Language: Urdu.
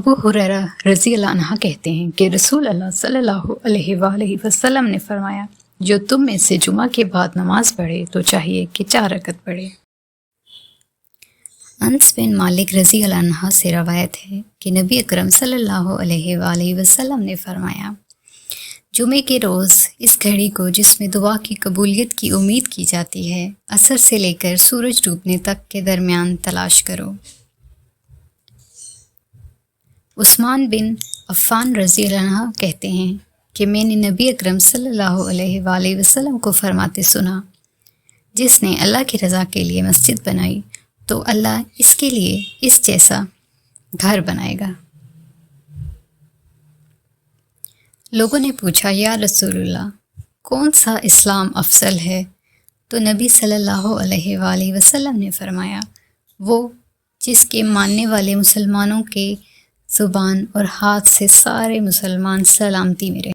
ابو ہریرہ رضی اللہ عنہ کہتے ہیں کہ رسول اللہ صلی اللہ علیہ وآلہ وسلم نے فرمایا، جو تم میں سے جمعہ کے بعد نماز پڑھے تو چاہیے کہ 4 رکعت پڑھے۔ انس بن مالک رضی اللہ عنہ سے روایت ہے کہ نبی اکرم صلی اللہ علیہ وآلہ وسلم نے فرمایا، جمعے کے روز اس گھڑی کو جس میں دعا کی قبولیت کی امید کی جاتی ہے، عصر سے لے کر سورج ڈوبنے تک کے درمیان تلاش کرو۔ عثمان بن عفان رضی اللہ عنہ کہتے ہیں کہ میں نے نبی اکرم صلی اللہ علیہ وآلہ وسلم کو فرماتے سنا، جس نے اللہ کی رضا کے لیے مسجد بنائی تو اللہ اس کے لیے اس جیسا گھر بنائے گا۔ لوگوں نے پوچھا، یا رسول اللہ، کون سا اسلام افضل ہے؟ تو نبی صلی اللہ علیہ وآلہ وسلم نے فرمایا، وہ جس کے ماننے والے مسلمانوں کے زبان اور ہاتھ سے سارے مسلمان سلامتی میں رہیں۔